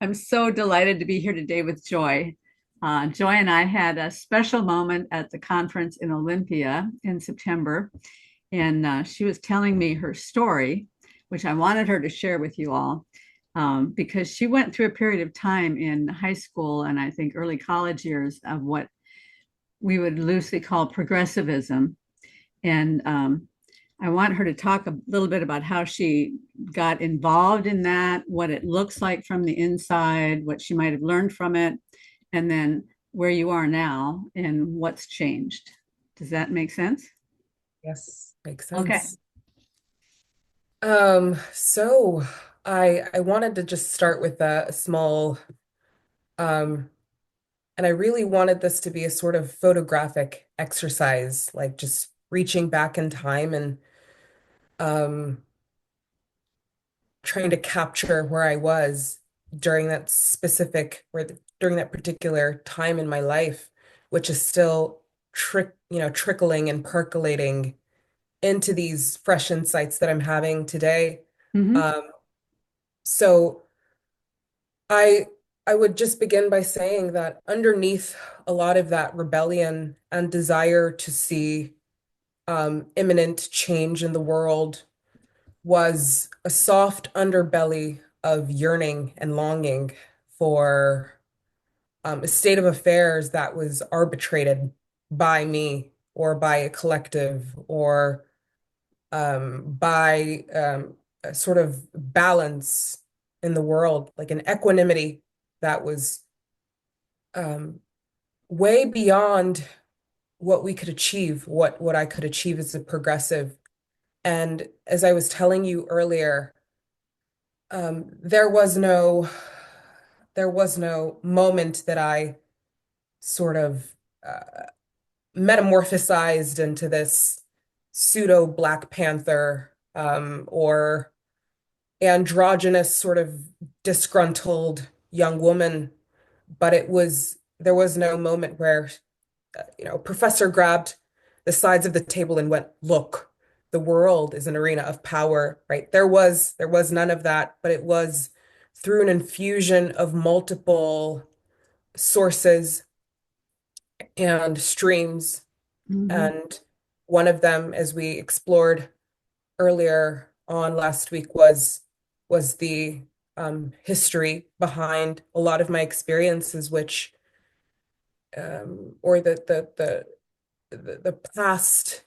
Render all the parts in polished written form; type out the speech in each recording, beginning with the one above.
I'm so delighted to be here today with Joy. Joy and I had a special moment at the conference in Olympia in September, and she was telling me her story, which I wanted her to share with you all, because she went through a period of time in high school and I think early college years of what we would loosely call progressivism. And I want her to talk a little bit about how she got involved in that, what it looks like from the inside, what she might have learned from it, and then where you are now and what's changed. Does that make sense? Yes, makes Okay. sense. So I wanted to just start with a small um and I really wanted this to be a sort of photographic exercise, like just reaching back in time and um trying to capture where I was during that during that particular time in my life, which is still trickling and percolating into these fresh insights that I'm having today. Mm-hmm. Um, So I I would just begin by saying that underneath a lot of that rebellion and desire to see imminent change in the world was a soft underbelly of yearning and longing for a state of affairs that was arbitrated by me or by a collective or by a sort of balance in the world, like an equanimity that was um, way beyond what we could achieve, what I could achieve as a progressive. And as I was telling you earlier, there was no moment that I sort of metamorphosized into this pseudo Black Panther or androgynous sort of disgruntled young woman, but there was no moment where professor grabbed the sides of the table and went, "Look, the world is an arena of power," right? There was none of that, but it was through an infusion of multiple sources and streams. Mm-hmm. And one of them, as we explored earlier on last week, was the history behind a lot of my experiences, which or the past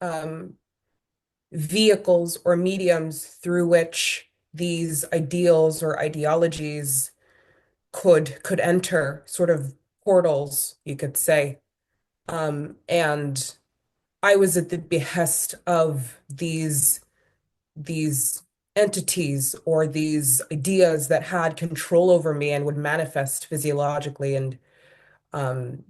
um, vehicles or mediums through which these ideals or ideologies could enter, sort of portals, you could say. And I was at the behest of these entities or these ideas that had control over me and would manifest physiologically um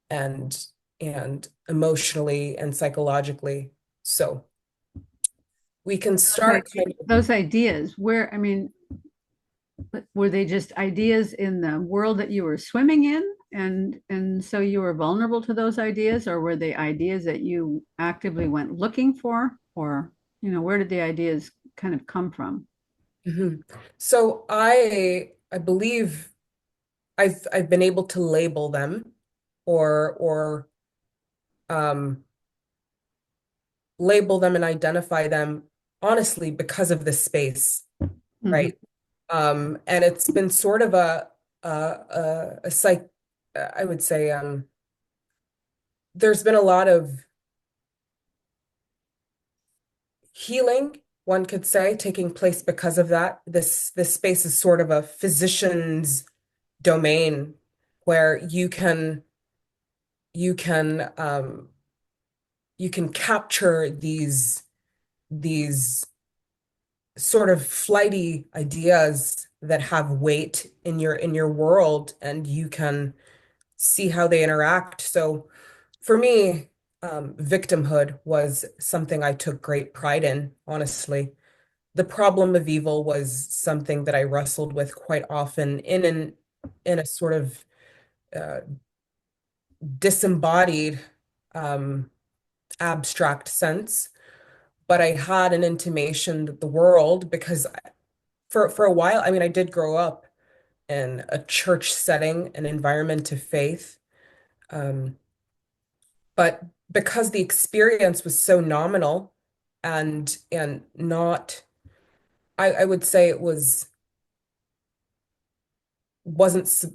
and and emotionally and psychologically. So we can Okay. start kind of Those ideas, where, I mean, were they just ideas in the world that you were swimming in? And so you were vulnerable to those ideas, or were they ideas that you actively went looking for? Or, where did the ideas kind of come from? Mhm. So I believe I've been able to label them or um label them and identify them honestly because of the space, Mm-hmm. right? And it's been sort of a psych I would say there's been a lot of healing, one could say, taking place because of that. This space is sort of a physician's domain where you can you can capture these sort of flighty ideas that have weight in your world, and you can see how they interact. So for me, victimhood was something I took great pride in, honestly. The problem of evil was something that I wrestled with quite often in a sort of uh, disembodied, um, abstract sense. But I had an intimation that the world, because for a while, I mean, I did grow up in a church setting, an environment of faith. Um, but because the experience was so nominal and not, I would say wasn't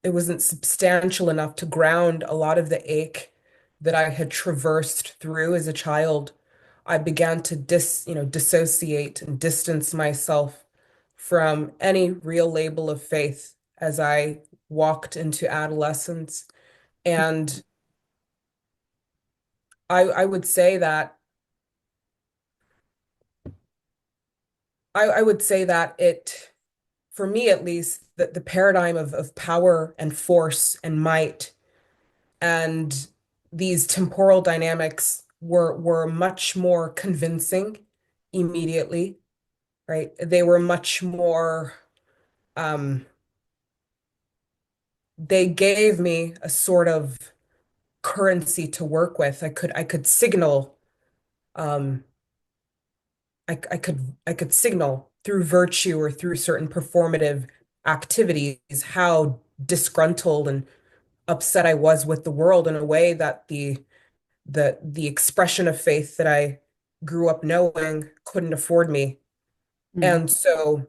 it wasn't substantial enough to ground a lot of the ache that I had traversed through as a child. I began to dissociate and distance myself from any real label of faith as I walked into adolescence. And I would say that I would say that it, for me at least, that the paradigm of power and force and might and these temporal dynamics were much more convincing immediately, right? They were much more, um, they gave me a sort of currency to work with. I could signal, um, I could signal through virtue or through certain performative activities how disgruntled and upset I was with the world in a way that the expression of faith that I grew up knowing couldn't afford me. Mhm. And so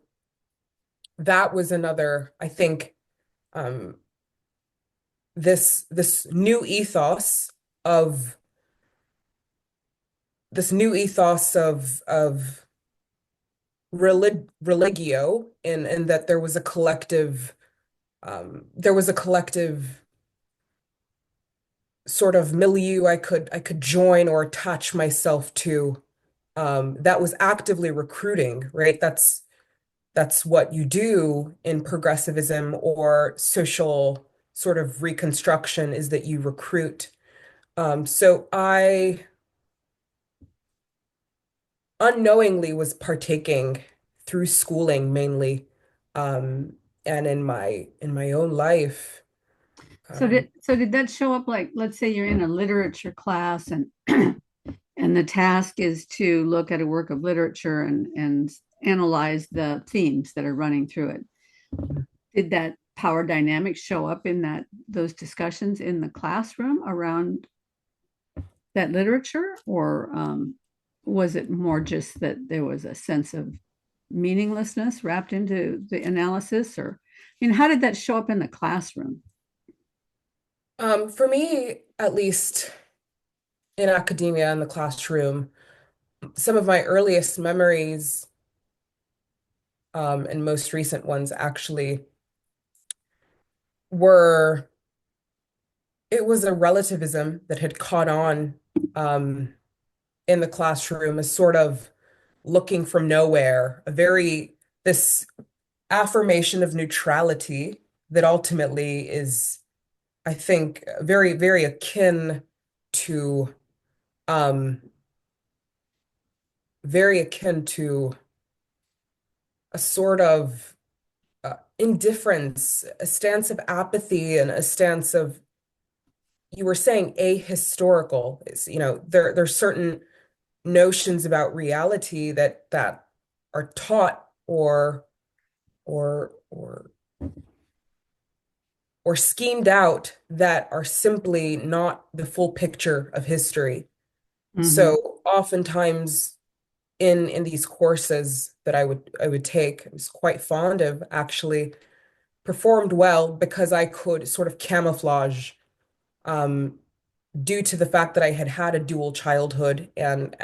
that was another, I think, um, this new ethos of this new ethos of religio, in that there was a collective sort of milieu I could join or attach myself to, that was actively recruiting, right? That's what you do in progressivism or social sort of reconstruction, is that you recruit. So I unknowingly was partaking through schooling mainly, um, and in my own life. Um, So did that show up like, let's say you're in a literature class and and the task is to look at a work of literature and analyze the themes that are running through it. Did that power dynamic show up in that those discussions in the classroom around that literature, or was it more just that there was a sense of meaninglessness wrapped into the analysis? Or, I mean, how did that show up in the classroom? for me, at least in academia in the classroom, some of my earliest memories, and most recent ones actually, were it was a relativism that had caught on, um, in the classroom, as sort of looking from nowhere, this affirmation of neutrality that ultimately is, I think, very, very akin to, um, very akin to a sort of indifference, a stance of apathy, and a stance of, you were saying, ahistorical. There's certain notions about reality that are taught or or or schemed out, that are simply not the full picture of history. Mm-hmm. So oftentimes in these courses that I would take, I was quite fond of, actually performed well because I could sort of camouflage, um, due to the fact that I had had a dual childhood and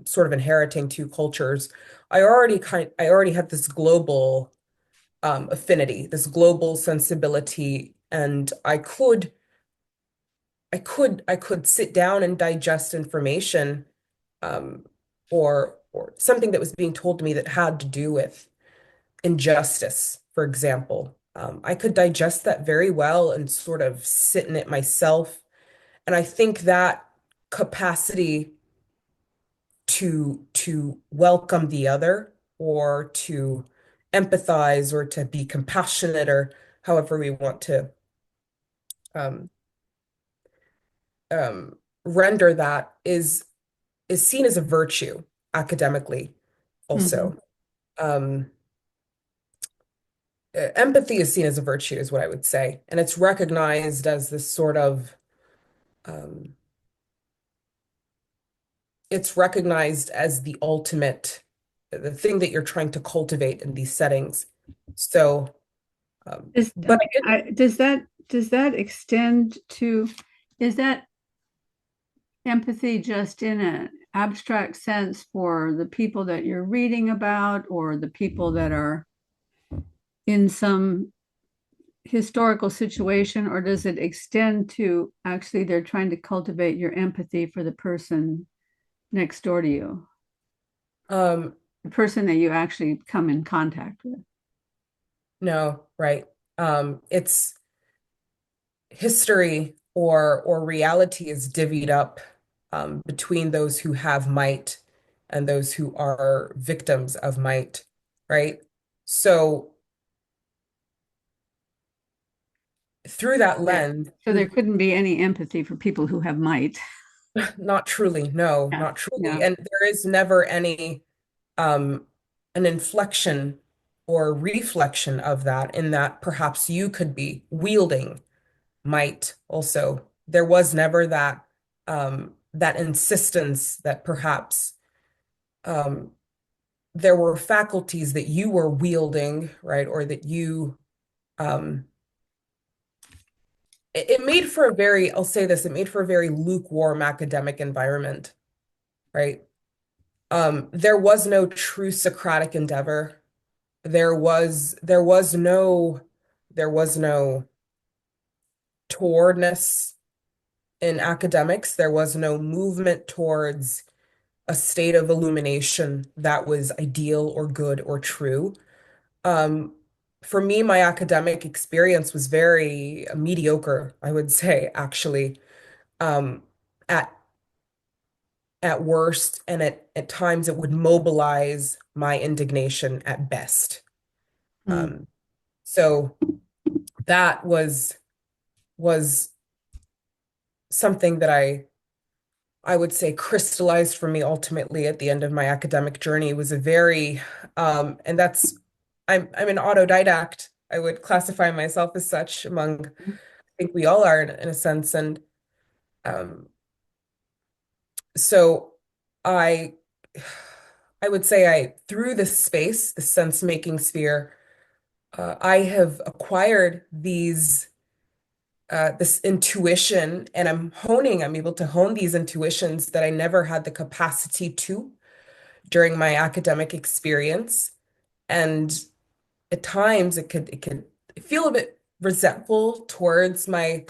sort of inheriting two cultures. I already had this global, affinity, this global sensibility, and I could sit down and digest information, um, or something that was being told to me that had to do with injustice, for example. I could digest that very well and sort of sit in it myself. And I think that capacity to welcome the other, or to empathize, or to be compassionate, or however we want to, um, render that, is seen as a virtue academically Mm-hmm. also. Um, empathy is seen as a virtue, is what I would say. And it's recognized as this sort of, um, it's recognized as the ultimate, the thing that you're trying to cultivate in these settings. So, but I did, Does that extend to, is that empathy just in an abstract sense for the people that you're reading about or the people that are in some historical situation, or does it extend to actually they're trying to cultivate your empathy for the person next door to you, um, the person that you actually come in contact with? no, right. It's history or reality is divvied up between those who have might and those who are victims of might, right? So through that There. lens, So there couldn't be any empathy for people who have might. not truly, no, Yeah, not truly. yeah. And there is never any um an inflection or reflection of that in that perhaps you could be wielding might also. There was never that that insistence that perhaps um there were faculties that you were wielding, right? Or that you um it made for a very, I'll say this, it made for a very lukewarm academic environment, right? There was no true Socratic endeavor. There was no towardness in academics. There was no movement towards a state of illumination that was ideal or good or true. Um, for me, my academic experience was very mediocre, I would say, actually, um, at at worst, and at times it would mobilize my indignation at best. Mm. Um, so that was something that I would say crystallized for me ultimately at the end of my academic journey. It was a very and that's I'm an autodidact. I would classify myself as such among, I think we all are in a sense. And um so I I would say I through this space, the sense-making sphere, I have acquired this intuition, and I'm able to hone these intuitions that I never had the capacity to during my academic experience. And at times it could feel a bit resentful towards my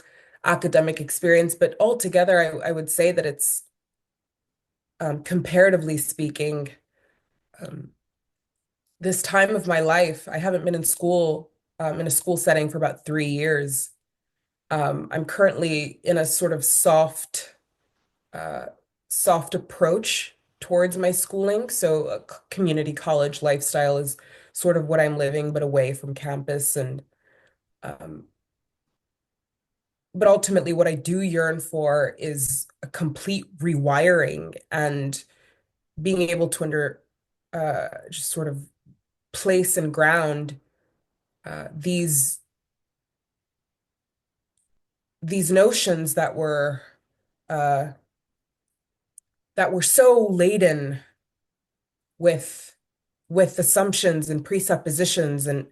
academic experience, but altogether I would say that it's comparatively speaking, um, this time of my life, I haven't been in school, in a school setting for about 3 years. I'm currently in a sort of uh, soft approach towards my schooling. So a community college lifestyle is sort of what I'm living, but away from campus. And um, but ultimately, what I do yearn for is a complete rewiring and being able to just sort of place and ground uh, these these notions uh, that were so laden with assumptions and presuppositions, and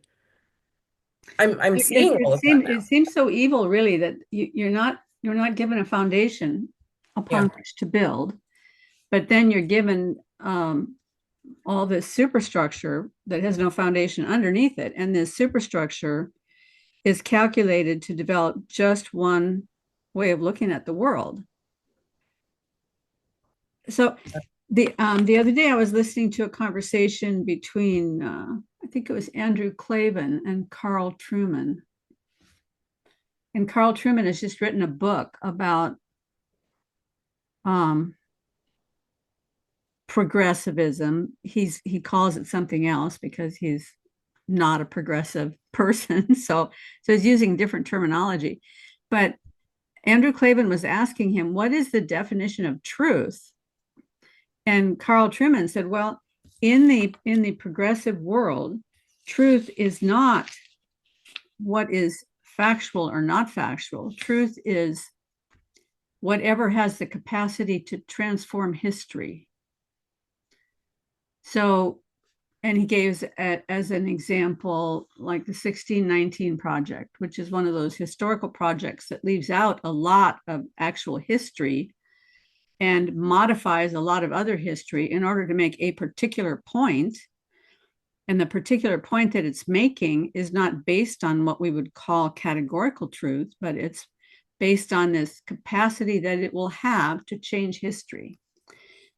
I'm seeing all of that It now. seems so evil, really, that you're not given a foundation upon Yeah, which to build, but then you're given all this superstructure that has no foundation underneath it, and this superstructure is calculated to develop just one way of looking at the world. So the other day I was listening to a conversation between I think it was Andrew Klavan and Carl Trueman. And Carl Trueman has just written a book about um, progressivism. He calls it something else because he's not a progressive person. So he's using different terminology. But Andrew Klavan was asking him, what is the definition of truth? And Carl Trueman said, well, in the progressive world, truth is not what is factual or not factual. Truth is whatever has the capacity to transform history. So, and he gave as an example, like the 1619 project, which is one of those historical projects that leaves out a lot of actual history and modifies a lot of other history in order to make a particular point. And the particular point that it's making is not based on what we would call categorical truth, but it's based on this capacity that it will have to change history,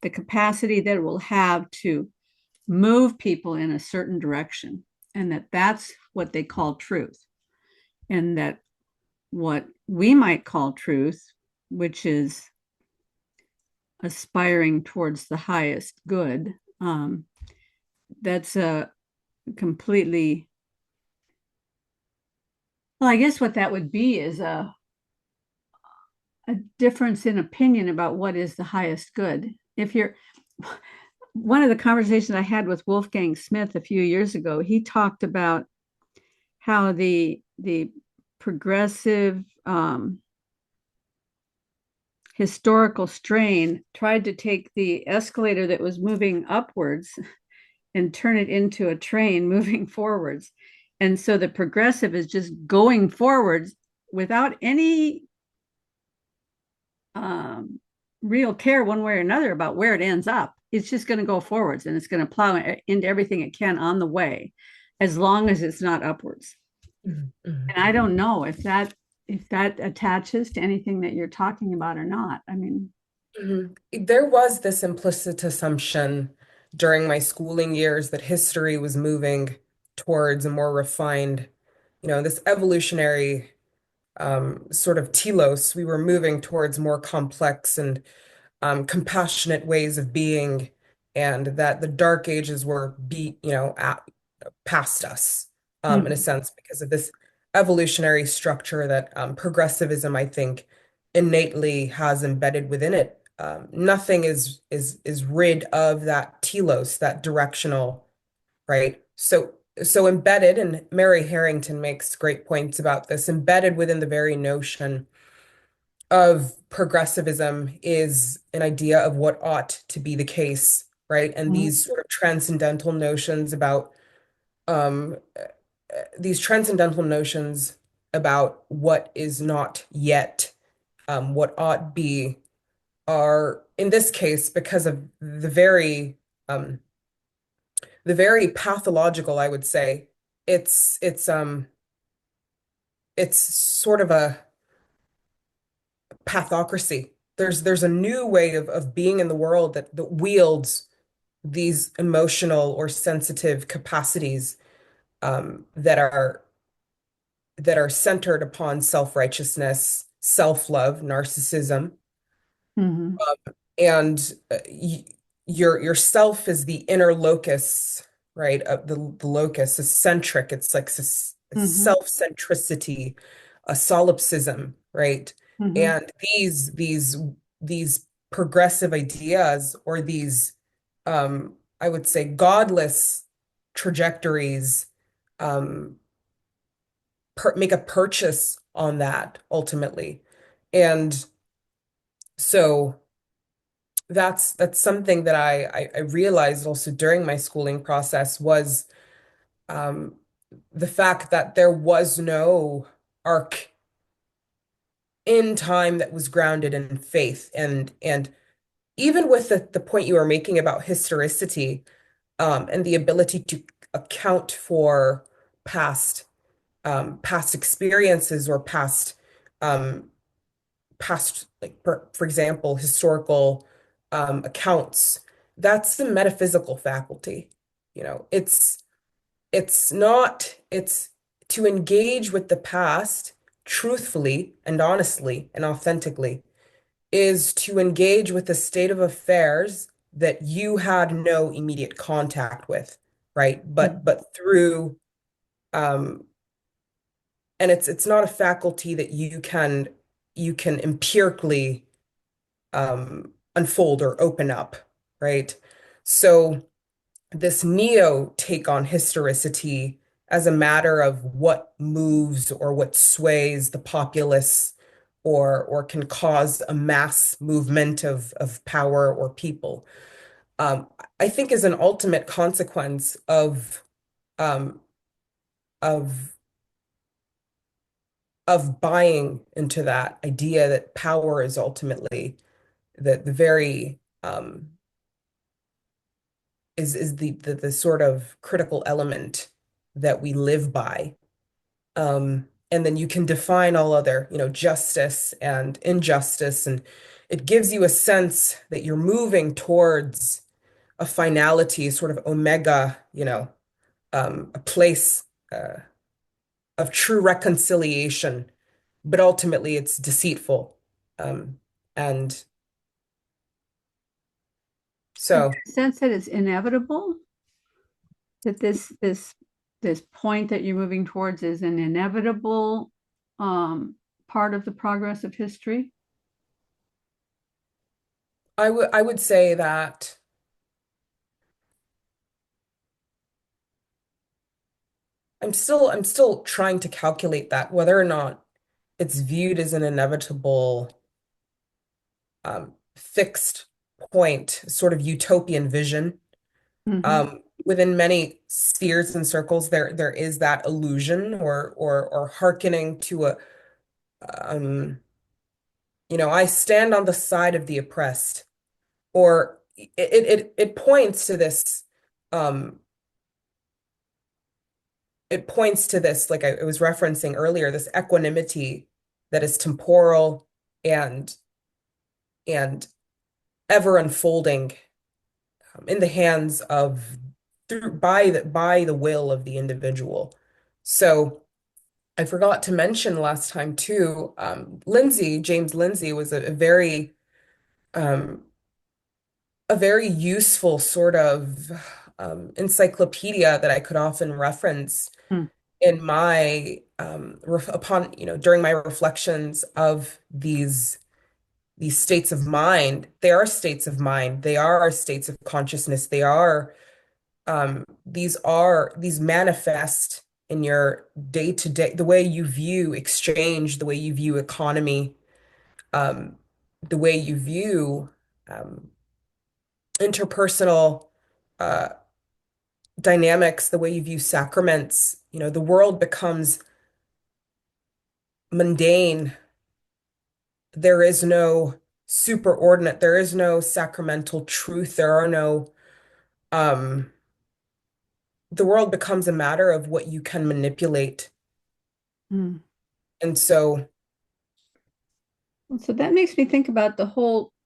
the capacity that it will have to move people in a certain direction, and that's what they call truth. And that what we might call truth, which is aspiring towards the highest good, that's a completely, well, I guess what that would be is a difference in opinion about what is the highest good. If you're, one of the conversations I had with Wolfgang Smith a few years ago, he talked about how the progressive historical strain tried to take the escalator that was moving upwards and turn it into a train moving forwards. And so the progressive is just going forwards without any real care one way or another about where it ends up. It's just going to go forwards and it's going to plow into everything it can on the way, as long as it's not upwards. Mm-hmm. And I don't know if that attaches to anything that you're talking about or not. I mean, There was this implicit assumption during my schooling years that history was moving towards a more refined, this evolutionary sort of telos. We were moving towards more complex and compassionate ways of being, and that the dark ages were past us, in a mm-hmm, sense, because of this evolutionary structure that progressivism, I think, innately has embedded within it. Nothing is rid of that telos, that directional, right? So embedded, and Mary Harrington makes great points about this, embedded within the very notion of progressivism is an idea of what ought to be the case, right? And mm-hmm, these sort of transcendental notions about um, what is not yet, what ought be, are in this case because of the very pathological, I would say. It's it's um it's sort of a pathocracy. There's a new way of being in the world that wields these emotional or sensitive capacities that are centered upon self-righteousness, self-love, narcissism, mm-hmm, and your self is the inner locus, right? Of the locus is centric. It's like a mm-hmm, self-centricity, a solipsism, right? mm-hmm, And these progressive ideas, or these I would say godless trajectories, um, make a purchase on that ultimately. And so that's something that I realized also during my schooling process was um, the fact that there was no arc in time that was grounded in faith. And even with the point you were making about historicity, and the ability to account for past past experiences, or um, past, like, for example, historical accounts. That's the metaphysical faculty. It's not, it's to engage with the past truthfully and honestly and authentically, is to engage with the state of affairs that you had no immediate contact with, right? But through um and it's not a faculty that you can empirically unfold or open up, right? So this neo take on historicity as a matter of what moves or what sways the populace or can cause a mass movement of power or people. Um, I think is an ultimate consequence um, of buying into that idea that power is ultimately the very is the sort of critical element that we live by. And then you can define all other, justice and injustice, and it gives you a sense that you're moving towards a finality, sort of omega, a place of true reconciliation, but ultimately it's deceitful. Um, and Do you so sense that it's inevitable, that this point that you're moving towards is an inevitable part of the progress of history? I would say that I'm still trying to calculate that whether or not it's viewed as an inevitable fixed point, sort of utopian vision. Hmm. Within many spheres and circles, there is that illusion or hearkening to a um, I stand on the side of the oppressed, or it points to this um it points to this, like I was referencing earlier, this equanimity that is temporal and and ever unfolding in the hands of through by the will of the individual. So I forgot to mention last time too, James Lindsay was um, a very useful sort of encyclopedia that I could often reference Hmm. in my upon during my reflections of these states of mind. They are states of mind. They are states of consciousness. These manifest in your day to day, the way you view exchange, the way you view economy, um, the way you view um, interpersonal uh, dynamics, the way you view sacraments. The world becomes mundane. There is no superordinate, there is no sacramental truth, there are no, um, the world becomes a matter of what you can manipulate. Hmm. And so, So that makes me think about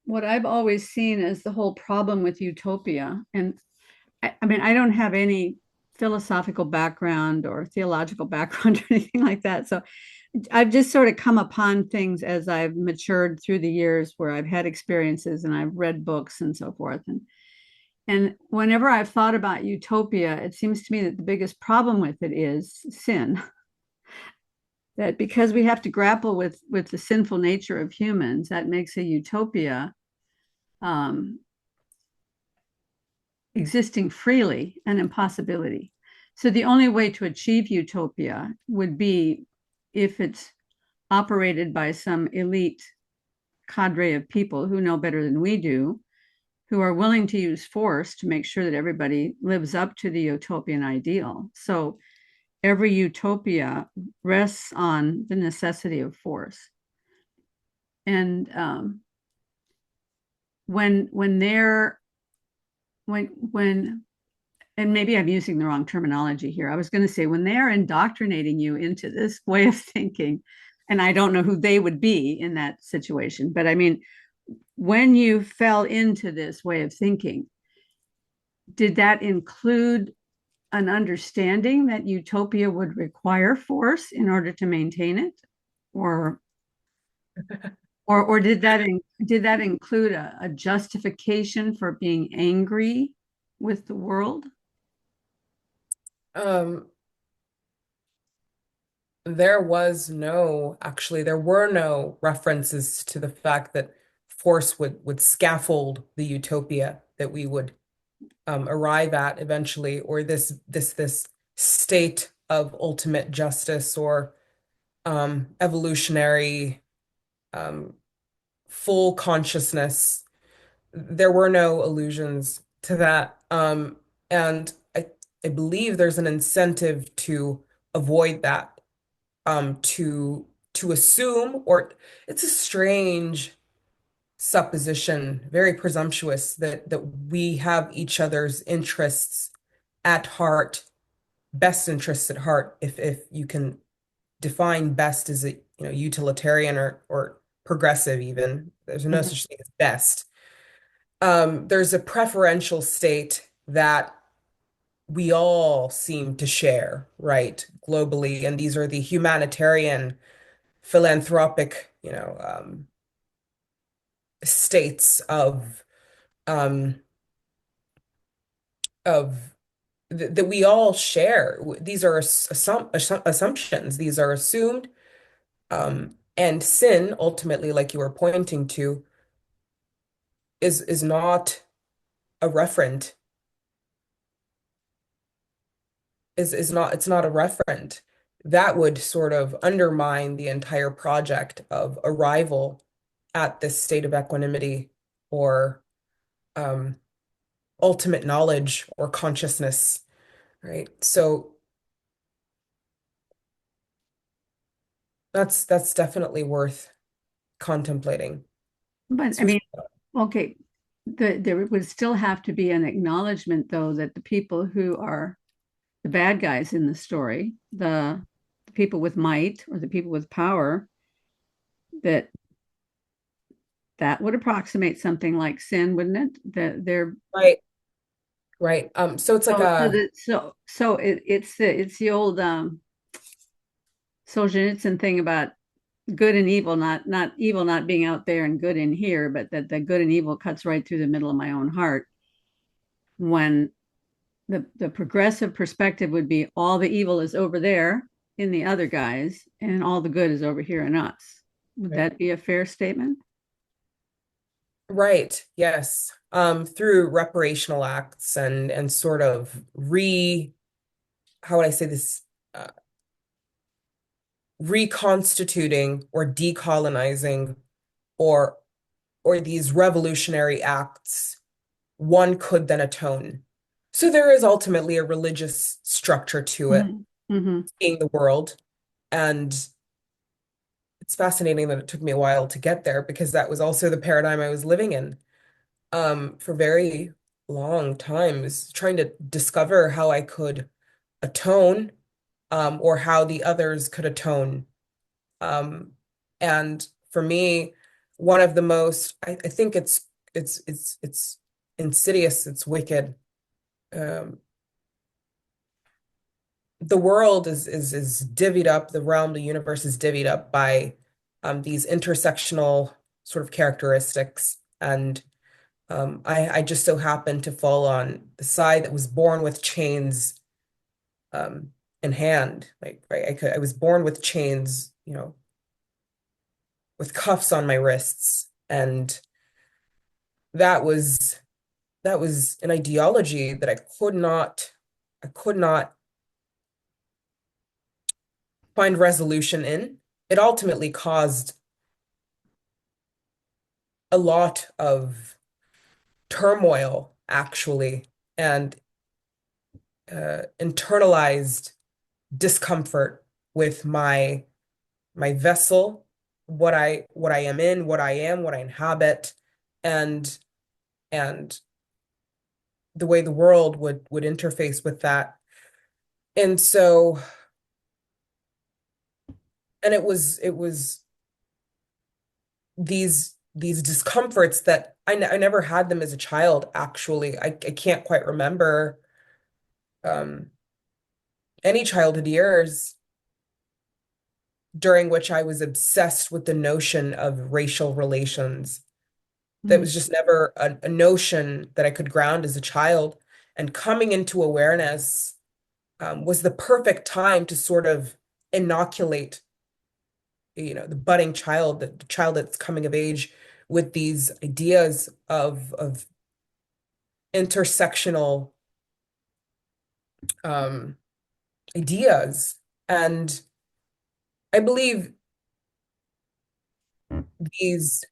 what I've always seen as the whole problem with utopia. And I mean, I don't have any philosophical background or theological background or anything like that. So I've just sort of come upon things as I've matured through the years where I've had experiences and I've read books and so forth. And whenever I've thought about utopia, it seems to me that the biggest problem with it is sin. That because we have to grapple with the sinful nature of humans, that makes a utopia um, existing freely an impossibility. So the only way to achieve utopia would be if it's operated by some elite cadre of people who know better than we do, who are willing to use force to make sure that everybody lives up to the utopian ideal. So every utopia rests on the necessity of force. And when they're when and maybe I'm using the wrong terminology here. I was going to say when they're indoctrinating you into this way of thinking, and I don't know who they would be in that situation, but I mean, when you fell into this way of thinking, did that include an understanding that utopia would require force in order to maintain it, or or did that include a justification for being angry with the world? um, there were no references to the fact that force would scaffold the utopia that we would arrive at eventually, or this state of ultimate justice or evolutionary um, full consciousness. There were no allusions to that. And I believe there's an incentive to avoid that, to assume, or it's a strange supposition, very presumptuous, that we have each other's interests at heart, best interests at heart, if you can define best as a utilitarian or progressive even. There's no Mhm. such thing as best. There's a preferential state that we all seem to share, right, globally, and these are the humanitarian, philanthropic, states um, of that we all share. These are assumptions. These are assumed, and sin, ultimately, like you were pointing to, is not a referent. Is not It's not a referent. That would sort of undermine the entire project of arrival at this state of equanimity or um, ultimate knowledge or consciousness, right? So that's definitely worth contemplating. But I Especially, mean, okay, there would still have to be an acknowledgement, though, that the people who are the bad guys in the story, the people with might or the people with power, that that would approximate something like sin, wouldn't it? That they're right, right. So it's like it's the old Solzhenitsyn thing about good and evil, not evil not being out there and good in here, but that the good and evil cuts right through the middle of my own heart. When the progressive perspective would be all the evil is over there in the other guys, and all the good is over here in us. Would right, that be a fair statement? right, yes. Through reparational acts and sort of how would I say this? Uh, Reconstituting or decolonizing or these revolutionary acts, one could then atone. So there is ultimately a religious structure to it, Mm-hmm. Mm-hmm. seeing the world. And it's fascinating that it took me a while to get there because that was also the paradigm I was living in for very long times, trying to discover how I could atone, or how the others could atone. Um, and for me, one of the most, I think it's insidious, it's wicked. Um, the world is divvied up, the realm, the universe is divvied up by these intersectional sort of characteristics. And I just so happened to fall on the side that was born with chains um, in hand. Like, right, I was born with chains, with cuffs on my wrists, and that was that was an ideology that I could not find resolution in. It ultimately caused a lot of turmoil, actually, and internalized discomfort with my vessel, what I am in, what I am, what I inhabit, and and the way the world would interface with that. And so, and it was these discomforts that I never had them as a child, actually. I can't quite remember um any childhood years during which I was obsessed with the notion of racial relations. That was just never a notion that I could ground as a child. And coming into awareness was the perfect time to sort of inoculate, the budding child, the child that's coming of age with these ideas of intersectional um, ideas. And I believe these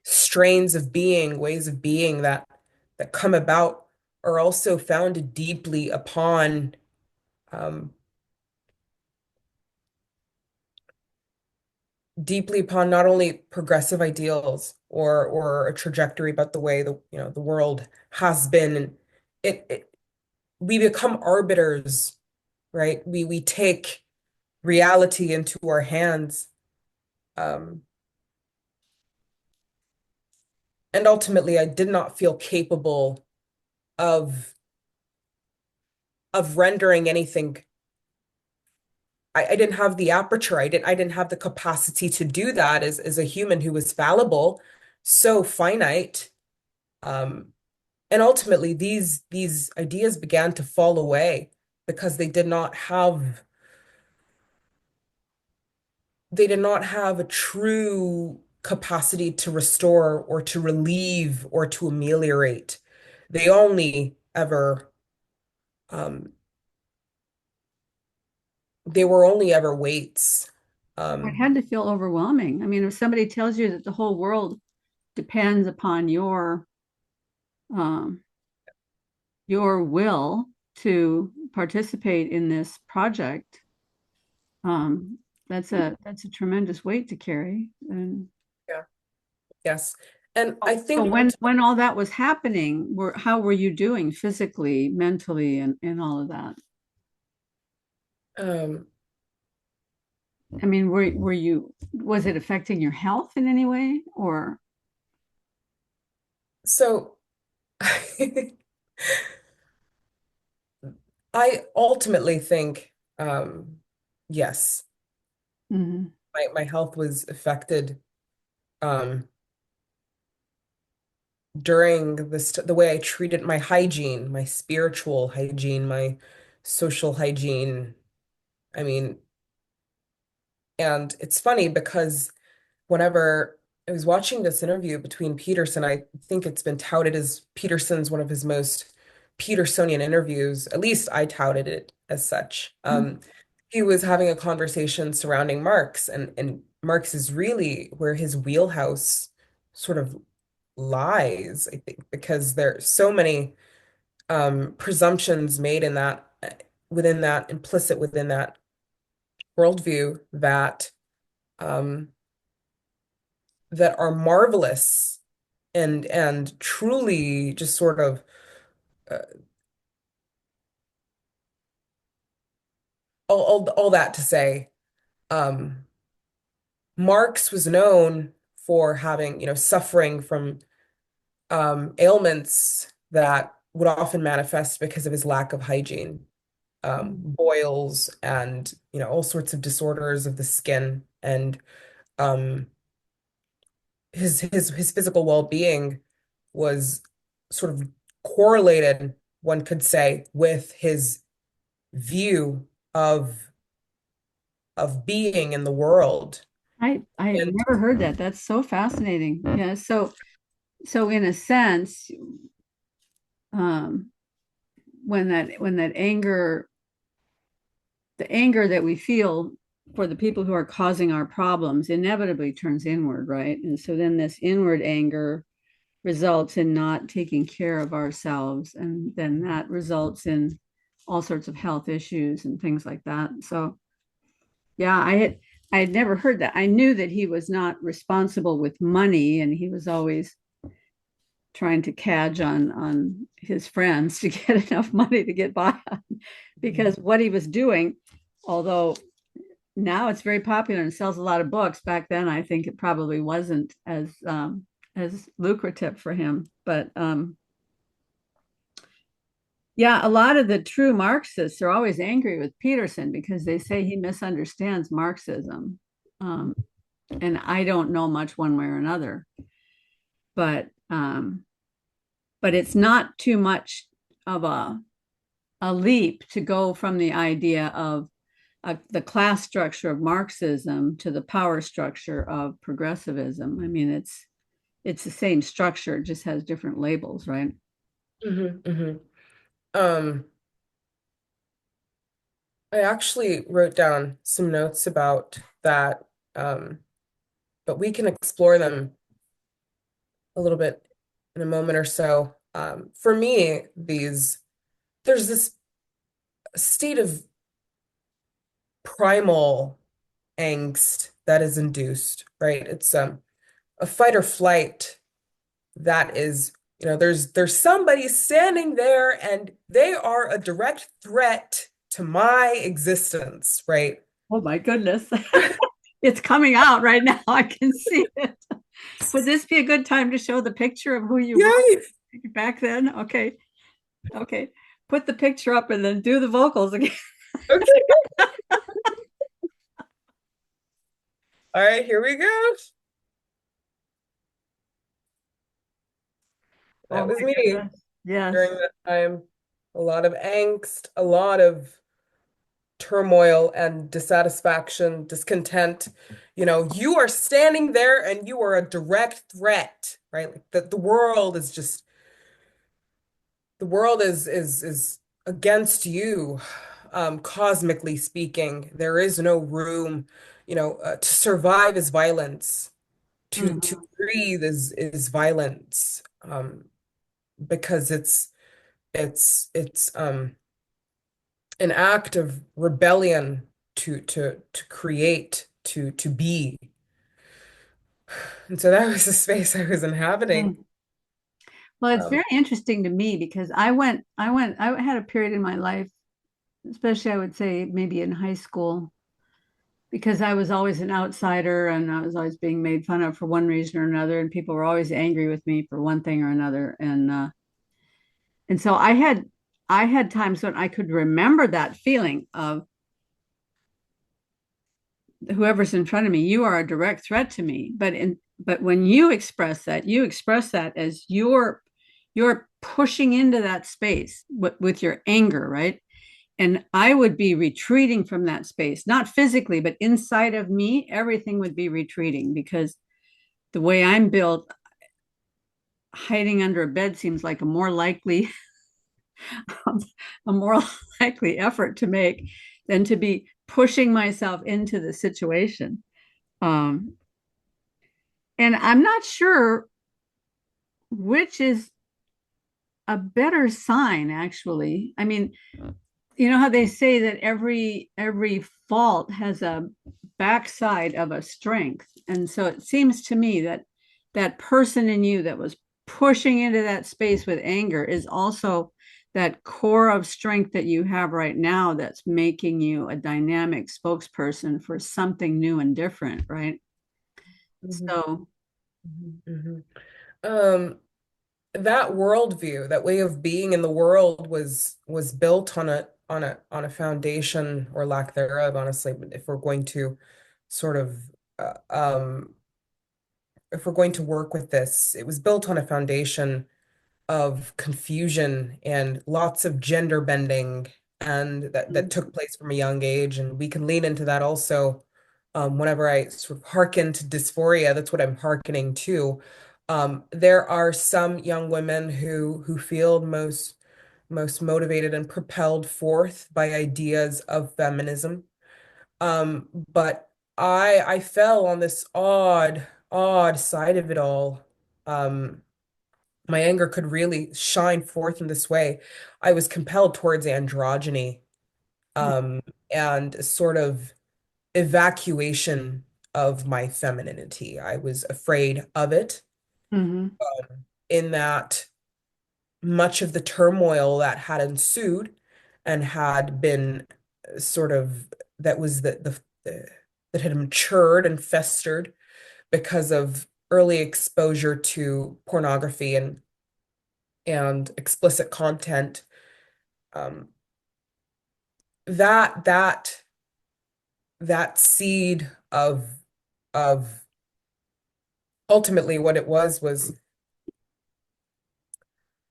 strains of being, ways of being that come about are also founded um, deeply upon not only progressive ideals or a trajectory about the way the world has been. And it we become arbiters, right? We take reality into our hands. Um, and ultimately, I did not feel capable of rendering anything. I didn't have the aperture. I didn't have the capacity to do that as a human who was fallible, so finite. Um, and ultimately, these ideas began to fall away because they did not have a true capacity to restore or to relieve or to ameliorate. They only ever um, they were only ever weights. It Um, had to feel overwhelming. I mean, if somebody tells you that the whole world depends upon um, your will to participate in this project, um, that's a tremendous weight to carry. And yeah, yes. And I so think when all that was happening, how were you doing physically, mentally, and all of that? um, I mean, was it affecting your health in any way, or so I ultimately think yes, Mhm. my health was affected um, during the way I treated my hygiene, my spiritual hygiene, my social hygiene. I mean, and it's funny because whenever I was watching this interview between Peterson, I think it's been touted as Peterson's one of his most Petersonian interviews. At least I touted it as such. He was having a conversation surrounding Marx, and Marx is really where his wheelhouse sort of lies, I think, because there are so many presumptions made in that within that implicit within that worldview um, that are marvelous and truly just sort of uh, all that to say, um, Marx was known for having, suffering from ailments that would often manifest because of his lack of hygiene, boils and, all sorts of disorders of the skin. And um, his physical well-being was sort of correlated, one could say, with his view of being in the world. I had And never heard that. That's so fascinating. Yeah. So in a sense, um, when that anger, the anger that we feel for the people who are causing our problems, inevitably turns inward, right? And so then this inward anger results in not taking care of ourselves, and then that results in all sorts of health issues and things like that. So yeah, I had never heard that. I knew that he was not responsible with money, and he was always trying to cadge on his friends to get enough money to get by on, because what he was doing, although now it's very popular and sells a lot of books, back then I think it probably wasn't as lucrative for him. But yeah, a lot of the true Marxists are always angry with Peterson because they say he misunderstands Marxism. Um, and I don't know much one way or another, but but it's not too much of a leap to go from the idea of the class structure of Marxism to the power structure of progressivism. I mean, it's the same structure, it just has different labels, right? Mhm, mhm. Um, I actually wrote down some notes about that, um, but we can explore them a little bit in a moment or so. For me, there's this state of primal angst that is induced, right? It's a fight or flight that is, there's somebody standing there and they are a direct threat to my existence, right? Oh my goodness. It's coming out right now. I can see it. Would this be a good time to show the picture of who you were Yeah. back then? Okay. Okay. Put the picture up and then do the vocals again. Okay. All right, here we go. Oh That was my me goodness. Yes. during that time. A lot of angst, a lot of turmoil and dissatisfaction, discontent. You are standing there and you are a direct threat, right? Like the world is against you, cosmically speaking. There is no room, to survive is violence, to Mhm. breathe is violence, because it's an act of rebellion to create, to be. And so that was the space I was inhabiting. Mm. Well, it's Um, very interesting to me because I had a period in my life, especially I would say maybe in high school, because I was always an outsider and I was always being made fun of for one reason or another, and people were always angry with me for one thing or another. And so I had times when I could remember that feeling of whoever's in front of me, you are a direct threat to me. But when you express that as you're pushing into that space with your anger, right? And I would be retreating from that space, not physically, but inside of me, everything would be retreating because the way I'm built, hiding under a bed seems like a more likely effort to make than to be pushing myself into the situation. Um, and I'm not sure which is a better sign, actually. I mean, you know how they say that every fault has a backside of a strength, and so it seems to me that that person in you that was pushing into that space with anger is also that core of strength that you have right now that's making you a dynamic spokesperson for something new and different, right? mhm, So mhm, mhm. Um, that worldview, that way of being in the world was built on a foundation or lack thereof, honestly. But sort of uh, um if we're going to work with this, it was built on a foundation of confusion and lots of gender bending, and that took place from a young age. And we can lean into that also, whenever I sort of hearken to dysphoria. That's what I'm hearkening to. There are some young women who feel most motivated and propelled forth by ideas of feminism. But I fell on this odd side of it all. My anger could really shine forth in this way. I was compelled towards androgyny, um, and sort of evacuation of my femininity. I was afraid of it, mhm, in that much of the turmoil that had ensued and had been sort of that was that had matured and festered because of early exposure to pornography and explicit content. Um, that that that seed of ultimately what it was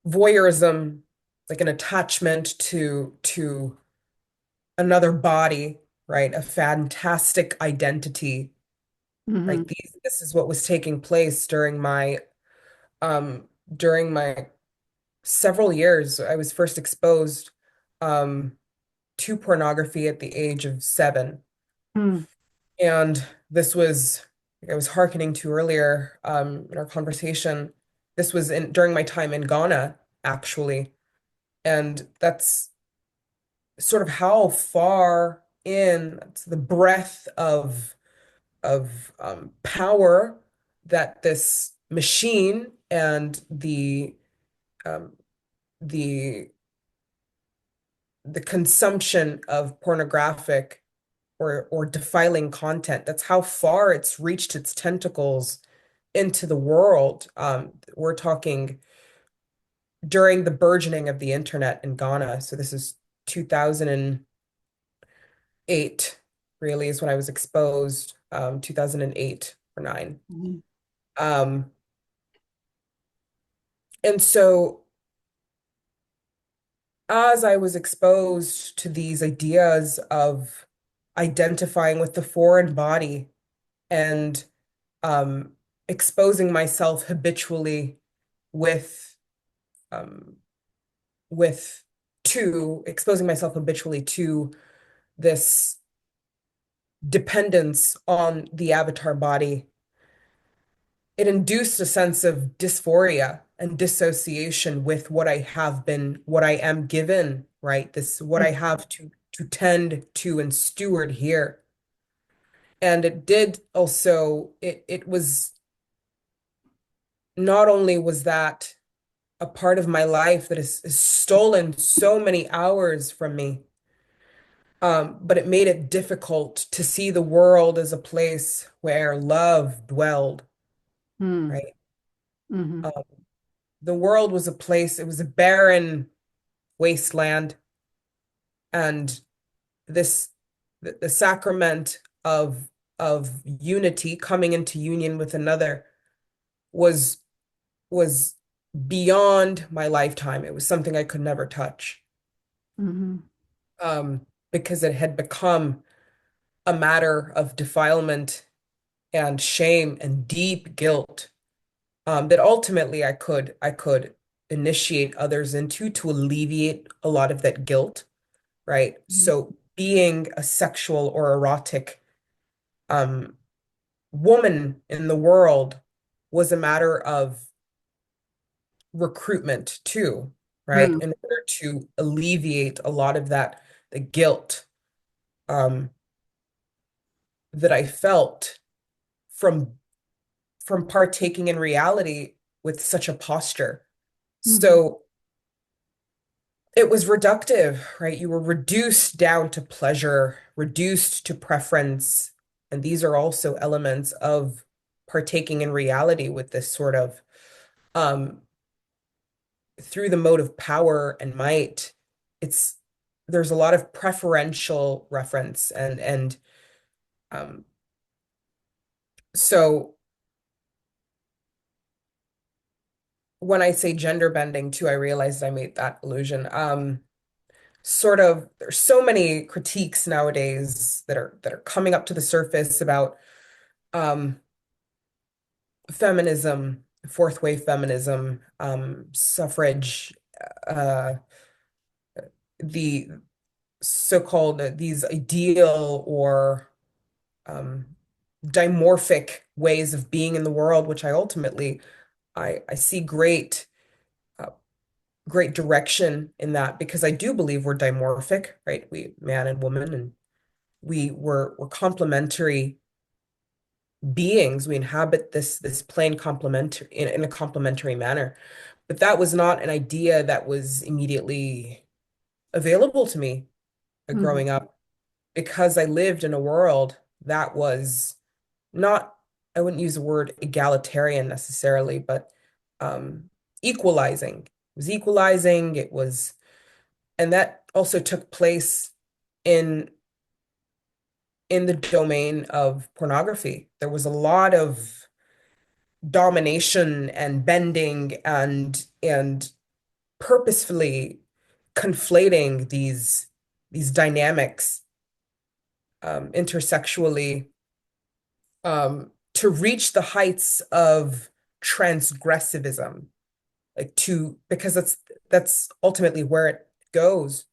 voyeurism, like an attachment to another body, right? A fantastic identity, right? mhm, This is what was taking place um during my several years. I was first exposed, um to pornography at the age of 7. Mm. And this was, like I was hearkening to earlier in our conversation. This was during my time in Ghana, actually. And that's sort of how far in the breadth of power that this machine and um, the the consumption of pornographic or defiling content. That's how far it's reached its tentacles into the world. We're talking during the burgeoning of the internet in Ghana. So this is 2008, really, is when I was exposed, 2008 or 9. Mhm. Um, and so as I was exposed to these ideas of identifying with the foreign body and um, exposing myself habitually with um, with exposing myself habitually to this dependence on the avatar body, it induced a sense of dysphoria and dissociation with what I have been, what I am given, right? This, what I have to tend to and steward here. And it did also, it was not only was that a part of my life that has stolen so many hours from me, but it made it difficult to see the world as a place where love dwelled, Mm. right? Mhm. Um, the world was a place, it was a barren wasteland, and this the sacrament of unity, coming into union with another, was was beyond my lifetime. It was something I could never touch, Mhm. because it had become a matter of defilement and shame and deep guilt, that ultimately I could initiate others into to alleviate a lot of that guilt, right? Mhm. So being a sexual or erotic um, woman in the world was a matter of recruitment too, right? Mm. In order to alleviate a lot of that, the guilt um, that I felt from partaking in reality with such a posture. Mhm. So it was reductive, right? You were reduced down to pleasure, reduced to preference. And these are also elements of partaking in reality with this sort of um, through the mode of power and might. It's there's a lot of preferential reference and um, so when I say gender bending too, I realized I made that illusion. Sort of there's so many critiques nowadays that are coming up to the surface about um feminism, fourth wave feminism, suffrage, uh the so-called these ideal or um dimorphic ways of being in the world, which I ultimately I see uh, great direction in that, because I do believe we're dimorphic, right? We man and woman, and we're complementary beings. We inhabit this plane complementary in a complementary manner. But that was not an idea that was immediately available to me Mhm. growing up, because I lived in a world that was not, I wouldn't use the word egalitarian necessarily, but equalizing. It was equalizing. It was, and that also took place in the domain of pornography. There was a lot of domination and bending and purposefully conflating these dynamics intersexually, to reach the heights of transgressivism, like to because that's ultimately where it goes,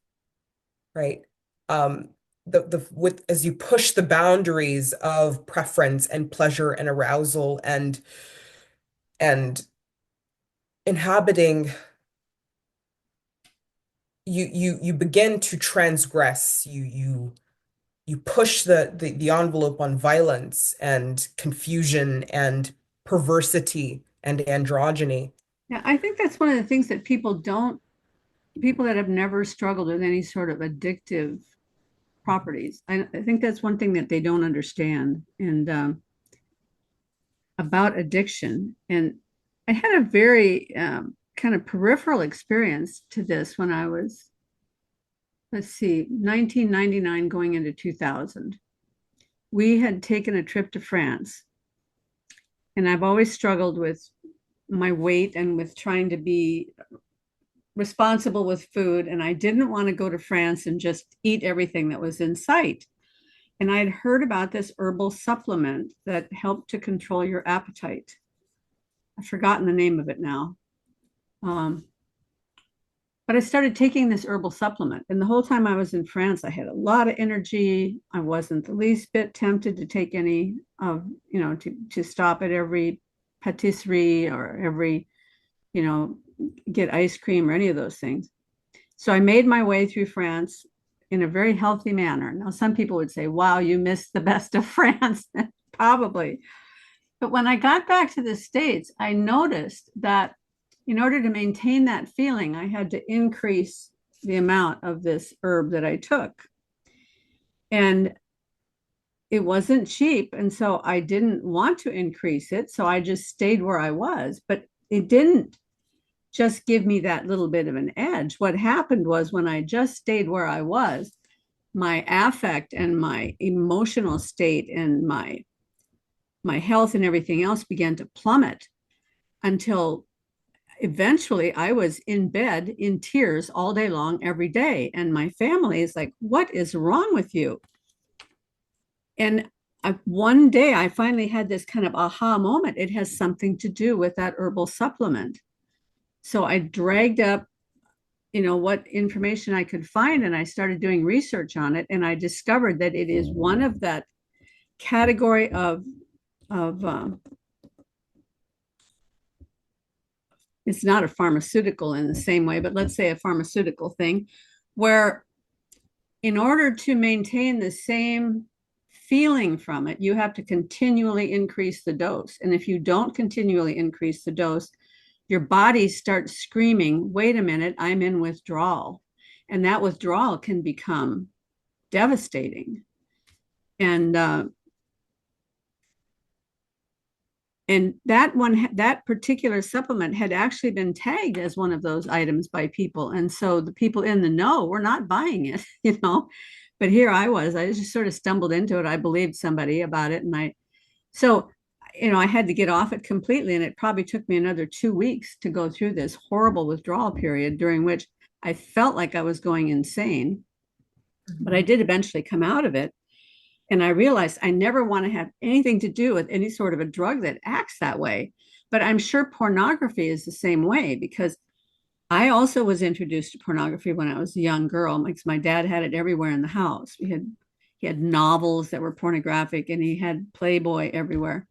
right? um, the with as you push the boundaries of preference and pleasure and arousal and inhabiting, you begin to transgress. You push the envelope on violence and confusion and perversity and androgyny. Yeah, I think that's one of the things that people that have never struggled with any sort of addictive properties. I think that's one thing that they don't understand and about addiction. And I had a very kind of peripheral experience to this when I was, let's see, 1999 going into 2000. We had taken a trip to France, and I've always struggled with my weight and with trying to be responsible with food. And I didn't want to go to France and just eat everything that was in sight. And I'd heard about this herbal supplement that helped to control your appetite. I've forgotten the name of it now. Um, but I started taking this herbal supplement. And the whole time I was in France, I had a lot of energy. I wasn't the least bit tempted to take any of, to stop at every patisserie or every, you know, get ice cream or any of those things. So I made my way through France in a very healthy manner. Now, some people would say, wow, you missed the best of France. Probably. But when I got back to the States, I noticed that in order to maintain that feeling, I had to increase the amount of this herb that I took. And it wasn't cheap. And so I didn't want to increase it. So I just stayed where I was. But it didn't just give me that little bit of an edge. What happened was when I just stayed where I was, my affect and my emotional state and my health and everything else began to plummet until eventually I was in bed in tears all day long every day. And my family is like, what is wrong with you? And one day I finally had this kind of aha moment. It has something to do with that herbal supplement. So I dragged up, what information I could find, and I started doing research on it. And I discovered that it is one of that category of it's not a pharmaceutical in the same way, but let's say a pharmaceutical thing, where in order to maintain the same feeling from it, you have to continually increase the dose. And if you don't continually increase the dose, your body starts screaming, wait a minute, I'm in withdrawal. And that withdrawal can become devastating. And that particular supplement had actually been tagged as one of those items by people. And so the people in the know were not buying it, But here I just sort of stumbled into it. I believed somebody about it. I had to get off it completely. And it probably took me another 2 weeks to go through this horrible withdrawal period during which I felt like I was going insane. But I did eventually come out of it. And I realized I never want to have anything to do with any sort of a drug that acts that way. But I'm sure pornography is the same way because I also was introduced to pornography when I was a young girl. Because my dad had it everywhere in the house. He had novels that were pornographic and he had Playboy everywhere.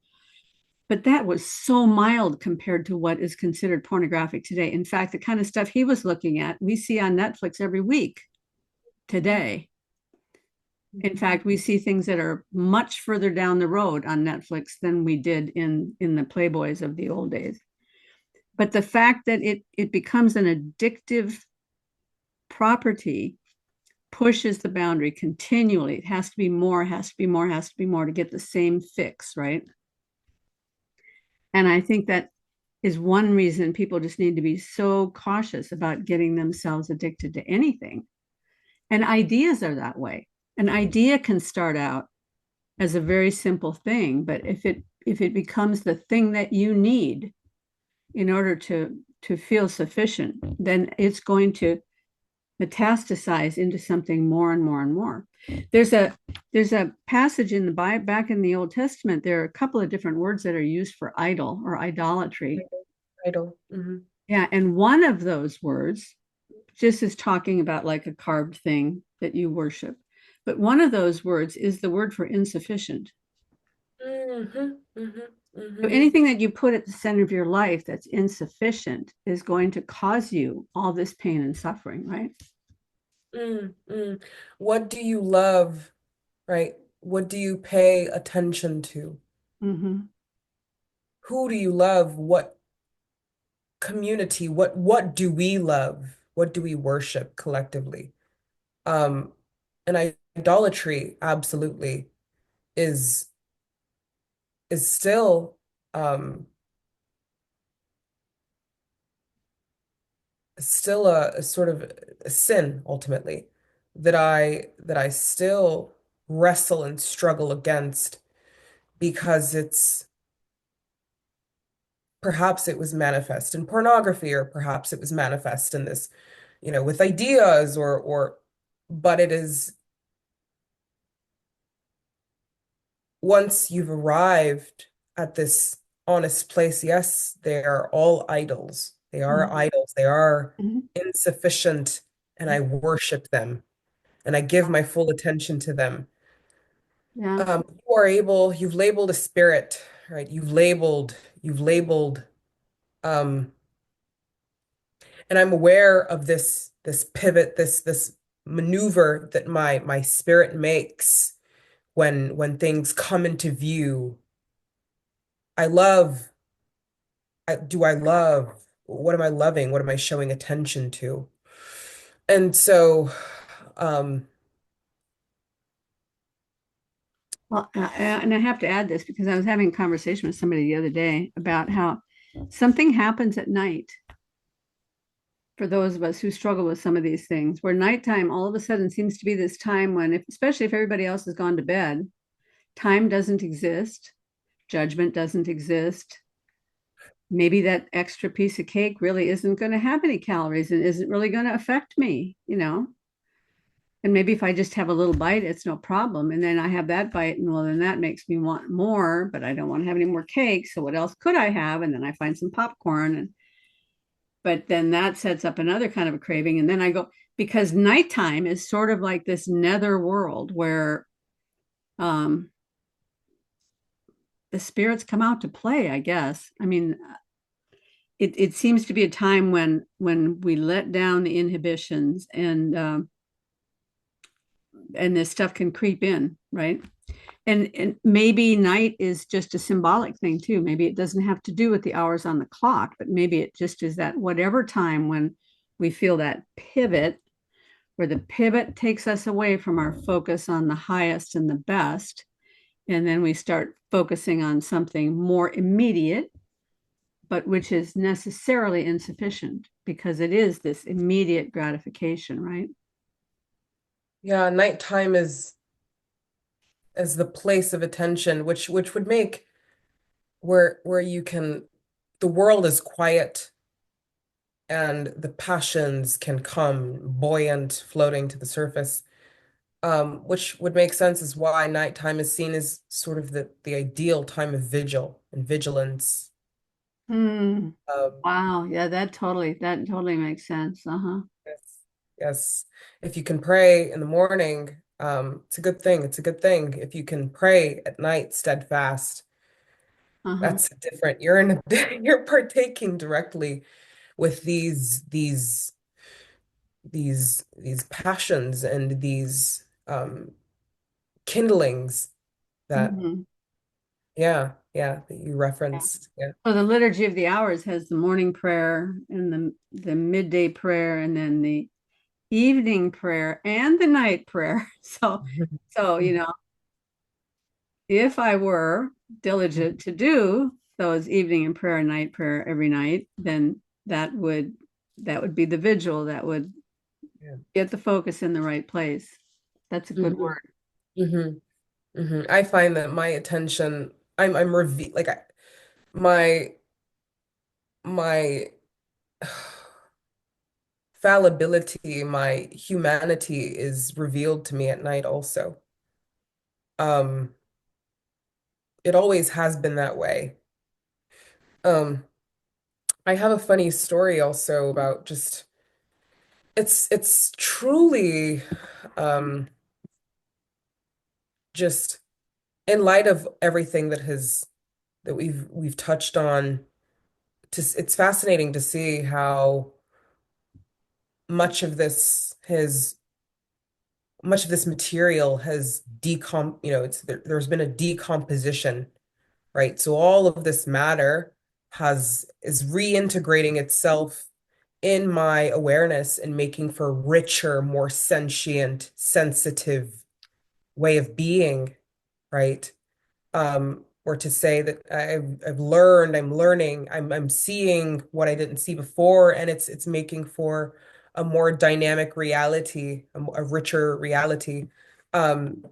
But that was so mild compared to what is considered pornographic today. In fact, the kind of stuff he was looking at, we see on Netflix every week today. In fact, we see things that are much further down the road on Netflix than we did in the Playboys of the old days. But the fact that it becomes an addictive property pushes the boundary continually. It has to be more, has to be more, has to be more to get the same fix, right? And I think that is one reason people just need to be so cautious about getting themselves addicted to anything. And ideas are that way. An idea can start out as a very simple thing, but if it becomes the thing that you need in order to feel sufficient, then it's going to metastasize into something more and more and more. There's a passage in the Bible, back in the Old Testament, there are a couple of different words that are used for idol or idolatry. Idol. Mm-hmm. Yeah, and one of those words just is talking about like a carved thing that you worship. But one of those words is the word for insufficient. Hmm. So Hmm. anything that you put at the center of your life that's insufficient is going to cause you all this pain and suffering, right? Mm. What do you love, right? What do you pay attention to? Mm-hmm. Who do you love? What community? What do we love? What do we worship collectively? Um, and idolatry absolutely is is still still a sort of a sin ultimately that I still wrestle and struggle against because it's perhaps it was manifest in pornography or perhaps it was manifest in this, with ideas or but it is once you've arrived at this honest place, yes, they are all idols. They are Mm-hmm. idols. They are Mm-hmm. insufficient, and I worship them and I give my full attention to them. Yeah. You've labeled a spirit, right? You've labeled, um, and I'm aware of this pivot, this maneuver that my spirit makes when things come into view. I love, do I love? What am I loving? What am I showing attention to? And so, um, Well, and I have to add this because I was having a conversation with somebody the other day about how something happens at night for those of us who struggle with some of these things, where nighttime all of a sudden seems to be this time when, if, especially if everybody else has gone to bed, time doesn't exist, judgment doesn't exist. Maybe that extra piece of cake really isn't going to have any calories and isn't really going to affect me, you know? And maybe if I just have a little bite, it's no problem. And then I have that bite, and well, then that makes me want more, but I don't want to have any more cake. So what else could I have? And then I find some popcorn, and but then that sets up another kind of a craving. And then I go, because nighttime is sort of like this nether world where um, the spirits come out to play, I guess. I mean, it seems to be a time when we let down the inhibitions and this stuff can creep in, right? And maybe night is just a symbolic thing too. Maybe it doesn't have to do with the hours on the clock, but maybe it just is that whatever time when we feel that pivot, where the pivot takes us away from our focus on the highest and the best, and then we start focusing on something more immediate, but which is necessarily insufficient because it is this immediate gratification, right? yeah, nighttime is as the place of attention, which would make where you can the world is quiet and the passions can come buoyant, floating to the surface. Which would make sense as why nighttime is seen as sort of the ideal time of vigil and vigilance. Hmm. Um, Wow. Yeah, that totally makes sense. Uh-huh. yes, yes. If you can pray in the morning, it's a good thing. It's a good thing. If you can pray at night steadfast, Uh-huh. that's different. You're in a, you're partaking directly with these passions and these kindlings that Hmm. yeah that you Yeah. referenced. Yeah. So the Liturgy of the Hours has the morning prayer and the midday prayer and then the evening prayer and the night prayer. So if I were diligent to do those evening and prayer and night prayer every night, then that would that would be the vigil that would Yeah. get the focus in the right place. That's a good Hmm. word. Hmm. I find that my attention, I'm reve like my fallibility, my humanity is revealed to me at night also. Um, it always has been that way. Um, I have a funny story also about just it's truly um just in light of everything that we've touched on, it's fascinating to see how much of this has much of this material has there's been a decomposition, right? So all of this matter has is reintegrating itself in my awareness and making for a richer, more sentient, sensitive way of being, right? Or to say that I've learned, I'm learning, I'm seeing what I didn't see before, and it's making for a more dynamic reality, a richer reality. Um,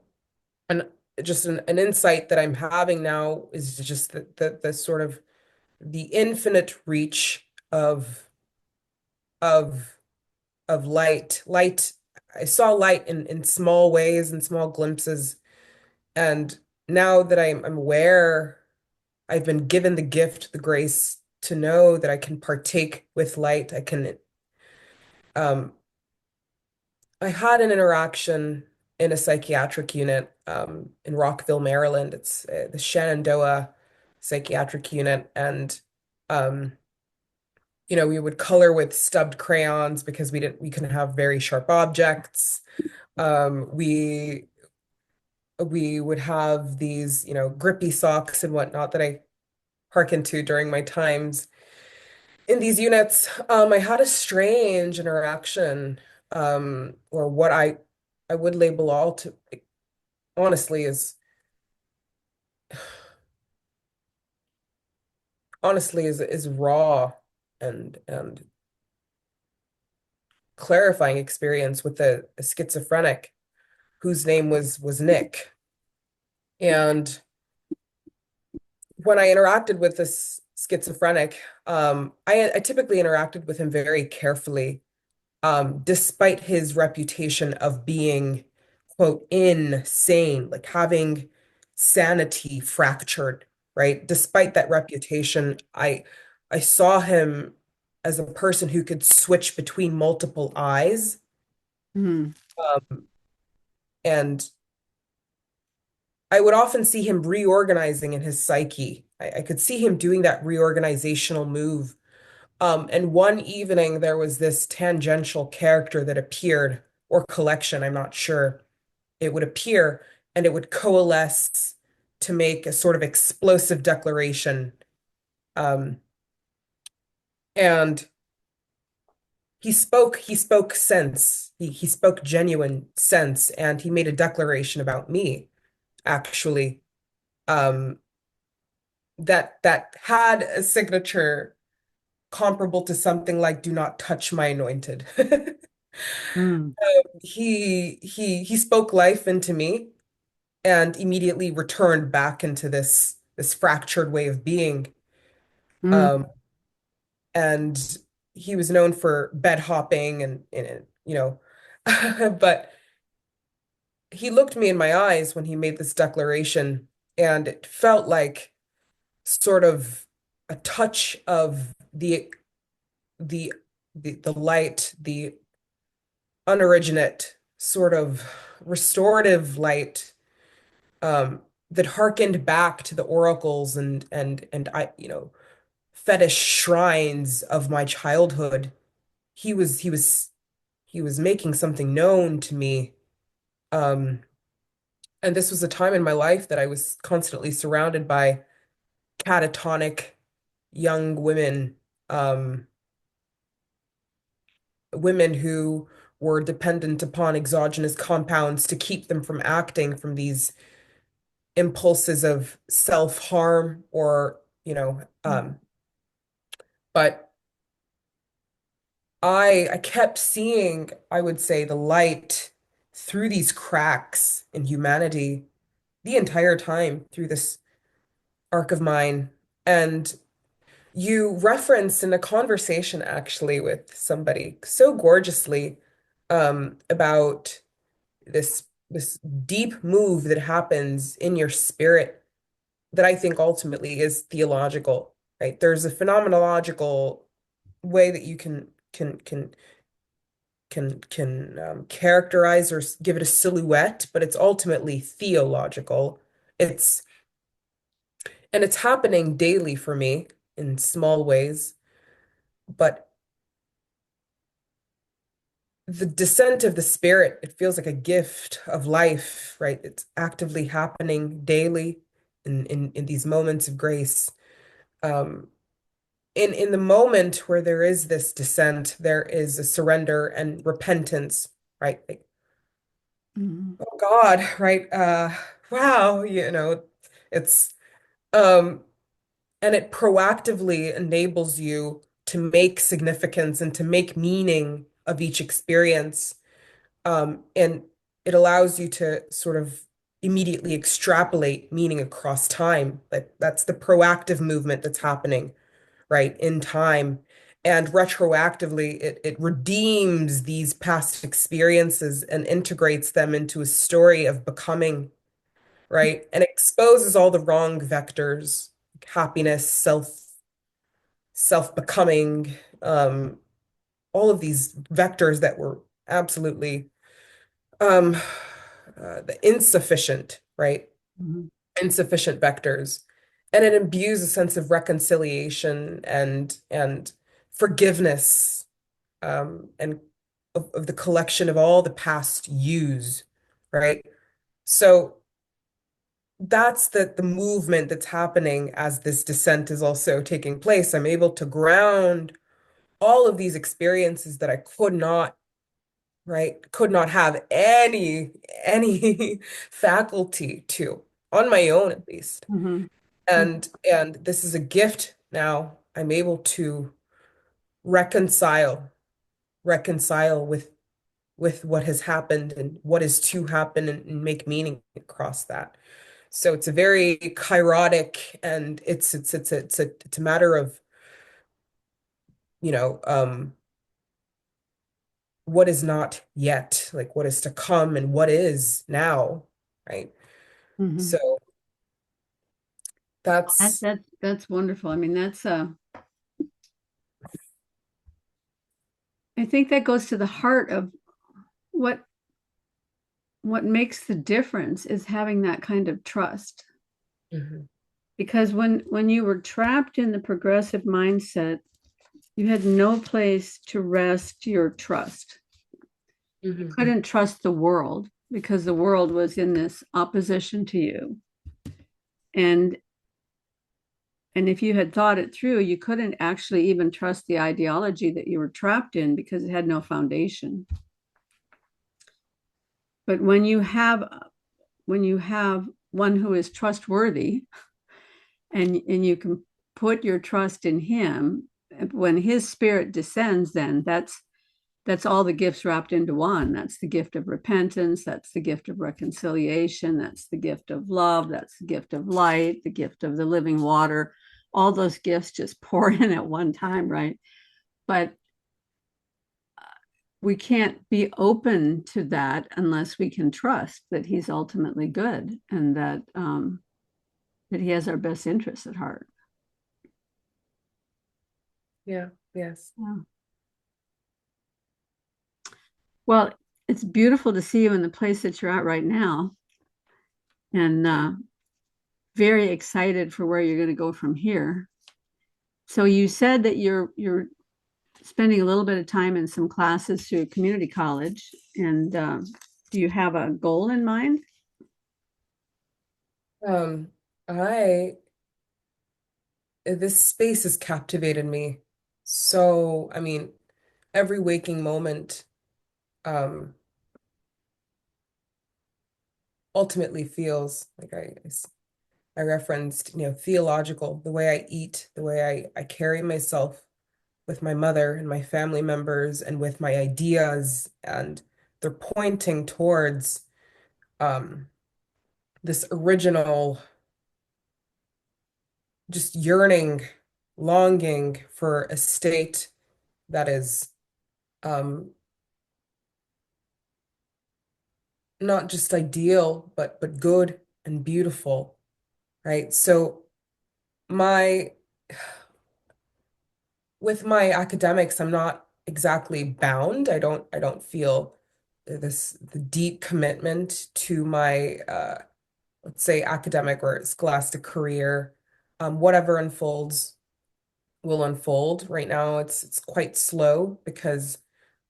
and just an insight that I'm having now is just the sort of the infinite reach of of light. Light, I saw light in small ways and small glimpses, and now that I'm aware, I've been given the gift, the grace to know that I can partake with light. Um, I had an interaction in a psychiatric unit in Rockville, Maryland. It's the Shenandoah psychiatric unit. And, um, we would color with stubbed crayons because we couldn't have very sharp objects. We would have these, grippy socks and whatnot that I hearkened to during my times in these units. I had a strange interaction, or what I would label all to honestly is honestly is raw and clarifying experience with a schizophrenic whose name was Nick. And when I interacted with this schizophrenic, I typically interacted with him very carefully, despite his reputation of being, quote, insane, like having sanity fractured, right? Despite that reputation, I saw him as a person who could switch between multiple eyes, Mm, um, and I would often see him reorganizing in his psyche. I could see him doing that reorganizational move. And one evening there was this tangential character that appeared, or collection, I'm not sure. It would appear and it would coalesce to make a sort of explosive declaration. Um, and he spoke sense. He spoke genuine sense, and he made a declaration about me, actually, um, that had a signature comparable to something like "Do not touch my anointed." mm, He spoke life into me and immediately returned back into this fractured way of being. mm, Um, and he was known for bed hopping and but he looked me in my eyes when he made this declaration, and it felt like sort of a touch of the the light, the unoriginate sort of restorative light, that harkened back to the oracles and fetish shrines of my childhood. He was making something known to me. Um, and this was a time in my life that I was constantly surrounded by catatonic young women, um, women who were dependent upon exogenous compounds to keep them from acting from these impulses of self-harm or, but I kept seeing, I would say, the light through these cracks in humanity the entire time through this arc of mine. And you referenced in a conversation actually with somebody so gorgeously, about this deep move that happens in your spirit that I think ultimately is theological, right? There's a phenomenological way that you can characterize or give it a silhouette, but it's ultimately theological. It's and it's happening daily for me in small ways, but the descent of the spirit, it feels like a gift of life, right? It's actively happening daily in these moments of grace. Um, in the moment where there is this descent, there is a surrender and repentance, right? Like, Mhm. oh God, right? Wow, it's um and it proactively enables you to make significance and to make meaning of each experience. And it allows you to sort of immediately extrapolate meaning across time. Like that's the proactive movement that's happening, right, in time. And retroactively, it redeems these past experiences and integrates them into a story of becoming, right? And exposes all the wrong vectors, happiness, self-becoming, all of these vectors that were absolutely um the insufficient, right? Mhm. Insufficient vectors. And it imbues a sense of reconciliation and forgiveness, and of the collection of all the past yous, right? So that's the movement that's happening as this descent is also taking place. I'm able to ground all of these experiences that I could not, right, could not have any faculty to on my own at least. Mhm. And this is a gift now. I'm able to reconcile with what has happened and what is to happen and make meaning across that. So it's a very kairotic, and it's a matter of, you know, what is not yet, like what is to come and what is now, right? Mhm. So that's That's wonderful. I mean, that's I think that goes to the heart of what what makes the difference is having that kind of trust. Mhm, Because when you were trapped in the progressive mindset, you had no place to rest your trust. You mhm, couldn't trust the world because the world was in this opposition to you. And and if you had thought it through, you couldn't actually even trust the ideology that you were trapped in because it had no foundation. But when you have one who is trustworthy, and you can put your trust in him, when his spirit descends, then that's all the gifts wrapped into one. That's the gift of repentance, that's the gift of reconciliation, that's the gift of love, that's the gift of light, the gift of the living water. All those gifts just pour in at one time, right? But we can't be open to that unless we can trust that he's ultimately good, and that he has our best interests at heart. yeah, yes. Yeah. Well, it's beautiful to see you in the place that you're at right now, and very excited for where you're going to go from here. So you said that you're spending a little bit of time in some classes through community college, and do you have a goal in mind? Um, I This space has captivated me. So, I mean, every waking moment um ultimately feels like I referenced, theological, the way I eat, the way I carry myself with my mother and my family members and with my ideas, and they're pointing towards um this original just yearning, longing for a state that is um not just ideal, but good and beautiful, right? So my with my academics, I'm not exactly bound. I don't feel this the deep commitment to my let's say academic or scholastic career. Whatever unfolds will unfold. Right now it's quite slow because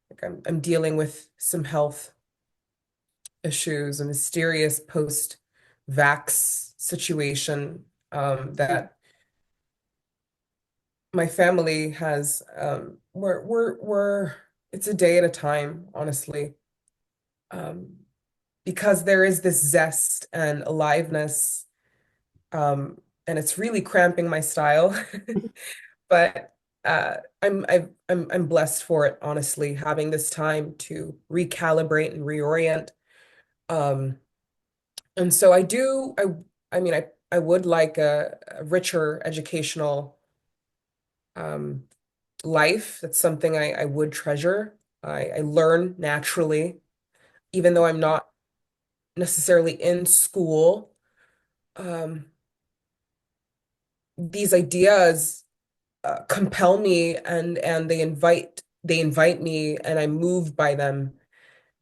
like I'm dealing with some health issues, a mysterious post-vax situation that my family has we're it's a day at a time, honestly. Um, because there is this zest and aliveness, and it's really cramping my style. But I'm blessed for it, honestly, having this time to recalibrate and reorient. Um, and so I mean I would like a richer educational um life. That's something I would treasure. I learn naturally, even though I'm not necessarily in school. Um, these ideas compel me and they invite me and I'm moved by them.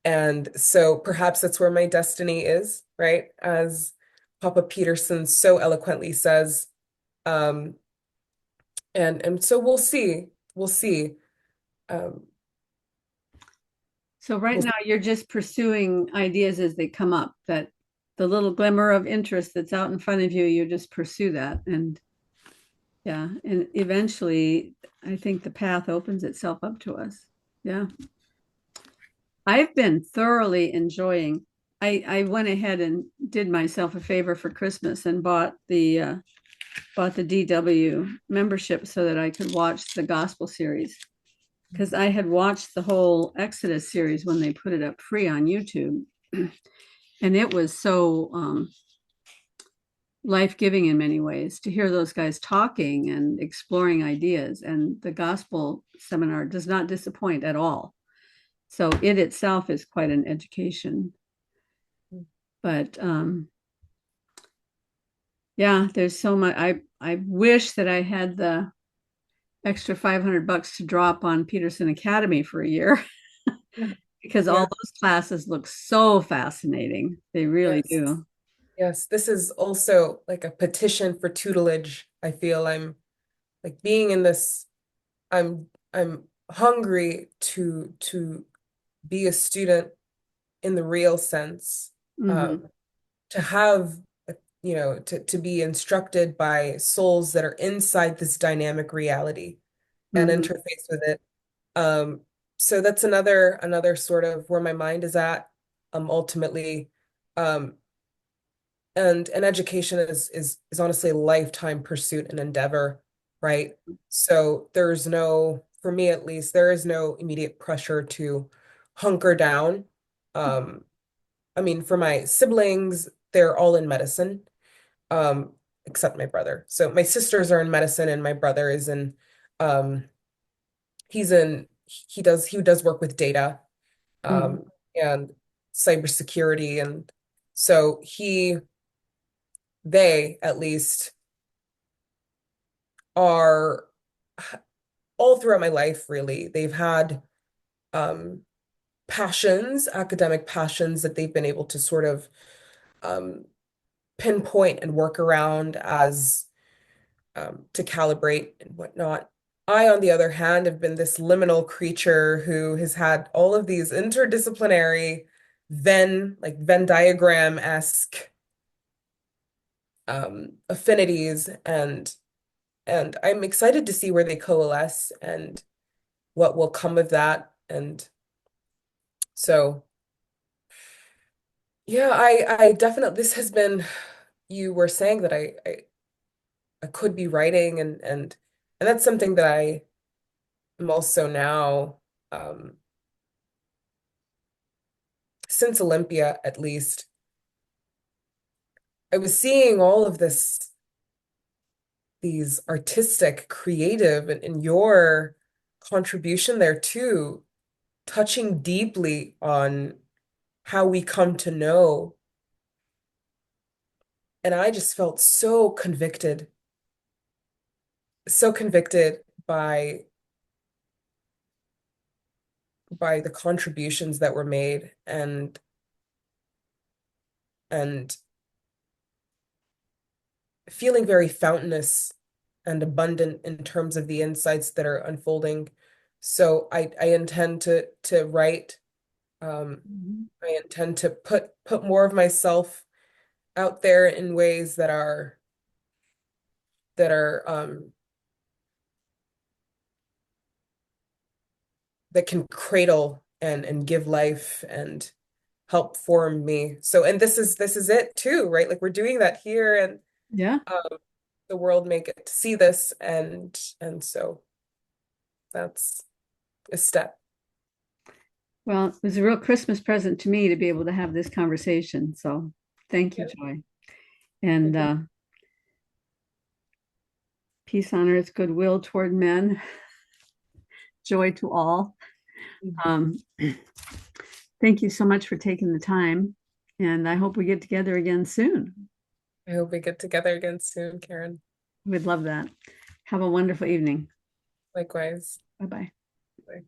And so perhaps that's where my destiny is, right? As Papa Peterson so eloquently says. Um, and so we'll see. We'll see. Um, So right we'll now you're just pursuing ideas as they come up, that the little glimmer of interest that's out in front of you, you just pursue that. And yeah, and eventually I think the path opens itself up to us. Yeah. I've been thoroughly enjoying. I went ahead and did myself a favor for Christmas and bought the DW membership so that I could watch the gospel series, because I had watched the whole Exodus series when they put it up free on YouTube. And it was so life-giving in many ways to hear those guys talking and exploring ideas. And the gospel seminar does not disappoint at all. So it itself is quite an education. But yeah, there's so much. I wish that I had the extra $500 to drop on Peterson Academy for a year, because all yeah, those classes look so fascinating. They really yes. do. Yes, this is also like a petition for tutelage. I feel I'm like being in this, I'm hungry to be a student in the real sense. Hmm. Um, to have to be instructed by souls that are inside this dynamic reality and Hmm. interface with it. Um, so that's another sort of where my mind is at, ultimately. Um, and education is honestly a lifetime pursuit and endeavor, right? So there's no, for me at least, there is no immediate pressure to hunker down. Um, I mean, for my siblings, they're all in medicine, um, except my brother. So my sisters are in medicine, and my brother is in, um, he does work with data, Hmm. um, and cybersecurity, and so they at least are all throughout my life, really. They've had um, passions, academic passions that they've been able to sort of um, pinpoint and work around as to calibrate and whatnot. I, on the other hand, have been this liminal creature who has had all of these interdisciplinary Venn diagram-esque affinities, and I'm excited to see where they coalesce and what will come of that. And so, yeah, I definitely, this has been, you were saying that I could be writing, and that's something that I am also now, um, since Olympia at least, I was seeing all of these artistic, creative, and your contribution there too, touching deeply on how we come to know. And I just felt so convicted by by the contributions that were made, and feeling very fountainous and abundant in terms of the insights that are unfolding. So I intend to write. Mhm. I intend to put more of myself out there in ways that that can cradle and give life and help form me. So, and this is it too, right? Like we're doing that here, and Yeah. the world may get to see this, and so that's a step. Well, it was a real Christmas present to me to be able to have this conversation. So thank you, Yeah, Joy. And agree. peace on earth, goodwill toward men, joy to all. Um, thank you so much for taking the time. And I hope we get together again soon. I hope we get together again soon, Karen. We'd love that. Have a wonderful evening. Likewise. Bye bye. Bye.